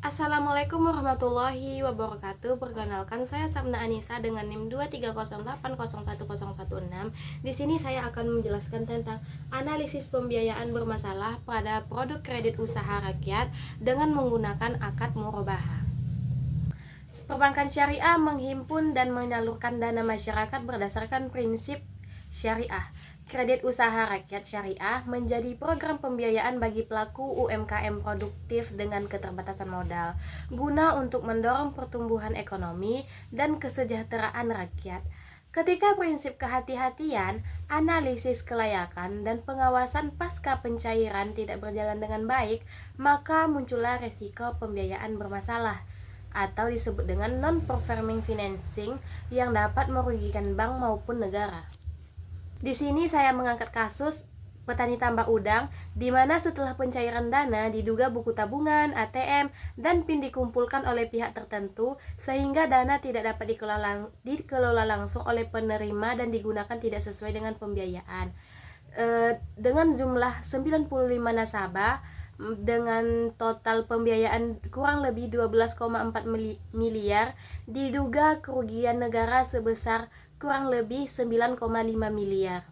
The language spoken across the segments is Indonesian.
Assalamualaikum warahmatullahi wabarakatuh. Perkenalkan, saya Samna Anissa dengan NIM 230801116. Di sini saya akan menjelaskan tentang analisis pembiayaan bermasalah pada produk kredit usaha rakyat dengan menggunakan akad murabahah. Perbankan syariah menghimpun dan menyalurkan dana masyarakat berdasarkan prinsip syariah. Kredit usaha rakyat syariah menjadi program pembiayaan bagi pelaku UMKM produktif dengan keterbatasan modal, guna untuk mendorong pertumbuhan ekonomi dan kesejahteraan rakyat. Ketika prinsip kehati-hatian, analisis kelayakan, dan pengawasan pasca pencairan tidak berjalan dengan baik, maka muncullah resiko pembiayaan bermasalah atau disebut dengan non-performing financing yang dapat merugikan bank maupun negara. Di sini saya mengangkat kasus petani tambak udang, di mana setelah pencairan dana diduga buku tabungan, ATM, dan PIN dikumpulkan oleh pihak tertentu sehingga dana tidak dapat dikelola langsung oleh penerima dan digunakan tidak sesuai dengan pembiayaan. Dengan jumlah 95 nasabah dengan total pembiayaan kurang lebih 12,4 miliar, diduga kerugian negara sebesar kurang lebih 9,5 miliar.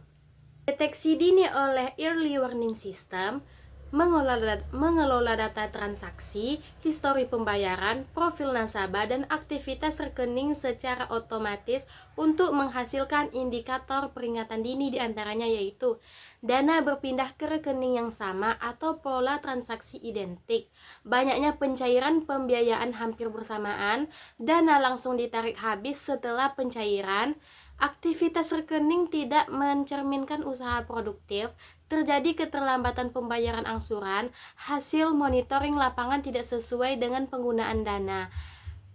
Deteksi dini oleh Early Warning System mengelola data transaksi, histori pembayaran, profil nasabah, dan aktivitas rekening secara otomatis untuk menghasilkan indikator peringatan dini, diantaranya yaitu dana berpindah ke rekening yang sama atau pola transaksi identik, banyaknya pencairan pembiayaan hampir bersamaan, dana langsung ditarik habis setelah pencairan, aktivitas rekening tidak mencerminkan usaha produktif, terjadi keterlambatan pembayaran angsuran, hasil monitoring lapangan tidak sesuai dengan penggunaan dana.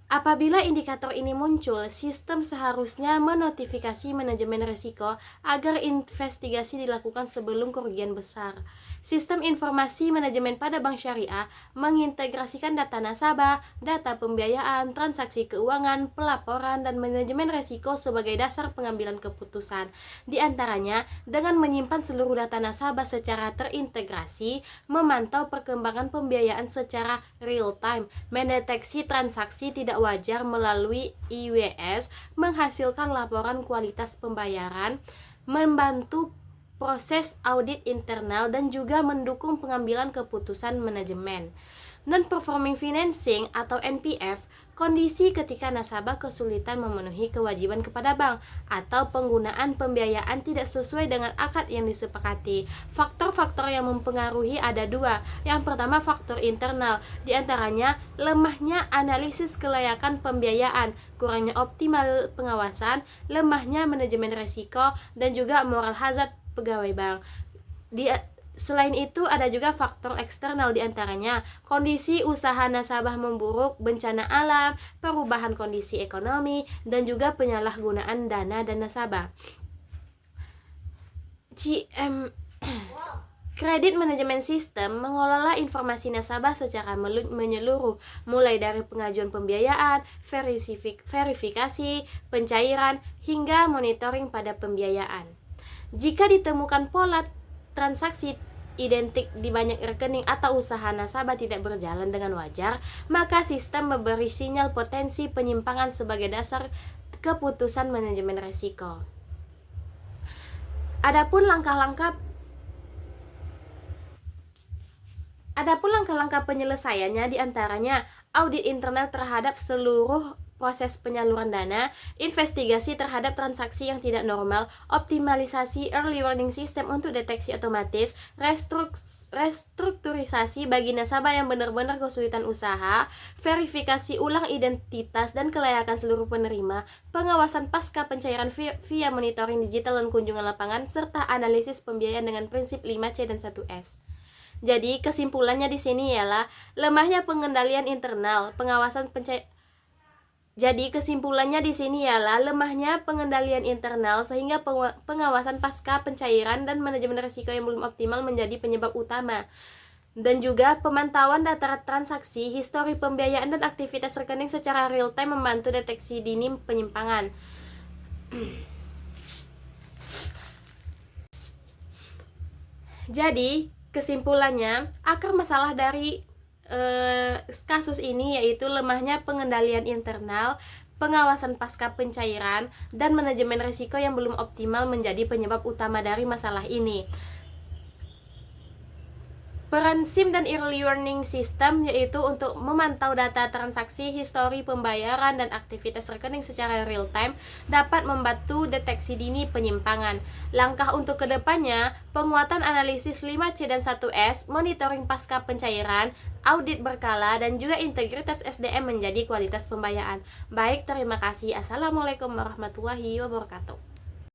Apabila indikator ini muncul, sistem seharusnya menotifikasi manajemen risiko agar investigasi dilakukan sebelum kerugian besar. Sistem informasi manajemen pada bank syariah mengintegrasikan data nasabah, data pembiayaan, transaksi keuangan, pelaporan, dan manajemen risiko sebagai dasar pengambilan keputusan. Di antaranya, dengan menyimpan seluruh data nasabah secara terintegrasi, memantau perkembangan pembiayaan secara real time, mendeteksi transaksi tidak wajar melalui IWS, menghasilkan laporan kualitas pembayaran, membantu proses audit internal, dan juga mendukung pengambilan keputusan manajemen. Non-performing financing atau NPF, kondisi ketika nasabah kesulitan memenuhi kewajiban kepada bank atau penggunaan pembiayaan tidak sesuai dengan akad yang disepakati. Faktor-faktor yang mempengaruhi ada dua. Yang pertama, faktor internal, diantaranya lemahnya analisis kelayakan pembiayaan, kurangnya optimal pengawasan, lemahnya manajemen risiko, dan juga moral hazard pegawai bank. Selain itu ada juga faktor eksternal, diantaranya kondisi usaha nasabah memburuk, bencana alam, perubahan kondisi ekonomi, dan juga penyalahgunaan dana dan nasabah. Credit Management System mengelola informasi nasabah secara menyeluruh, mulai dari pengajuan pembiayaan, verifikasi, pencairan, hingga monitoring pada pembiayaan. Jika ditemukan pola transaksi identik di banyak rekening atau usaha nasabah tidak berjalan dengan wajar, maka sistem memberi sinyal potensi penyimpangan sebagai dasar keputusan manajemen risiko. Adapun langkah-langkah penyelesaiannya diantaranya audit internal terhadap seluruh proses penyaluran dana, investigasi terhadap transaksi yang tidak normal, optimalisasi early warning system untuk deteksi otomatis, restrukturisasi bagi nasabah yang benar-benar kesulitan usaha, verifikasi ulang identitas dan kelayakan seluruh penerima, pengawasan pasca pencairan via monitoring digital dan kunjungan lapangan, serta analisis pembiayaan dengan prinsip 5C dan 1S. Jadi kesimpulannya di sini ialah lemahnya pengendalian internal, pengawasan internal sehingga pengawasan pasca pencairan dan manajemen risiko yang belum optimal menjadi penyebab utama. Dan juga pemantauan data transaksi, histori pembiayaan, dan aktivitas rekening secara real time membantu deteksi dini penyimpangan. Jadi kesimpulannya, akar masalah dari kasus ini, yaitu lemahnya pengendalian internal, pengawasan pasca pencairan, dan manajemen risiko yang belum optimal menjadi penyebab utama dari masalah ini. Peran SIM dan Early Warning System yaitu untuk memantau data transaksi, histori pembayaran, dan aktivitas rekening secara real time dapat membantu deteksi dini penyimpangan. Langkah untuk kedepannya, penguatan analisis 5C dan 1S, monitoring pasca pencairan, audit berkala, dan juga integritas SDM menjadi kualitas pembayaran. Baik, terima kasih. Assalamualaikum warahmatullahi wabarakatuh.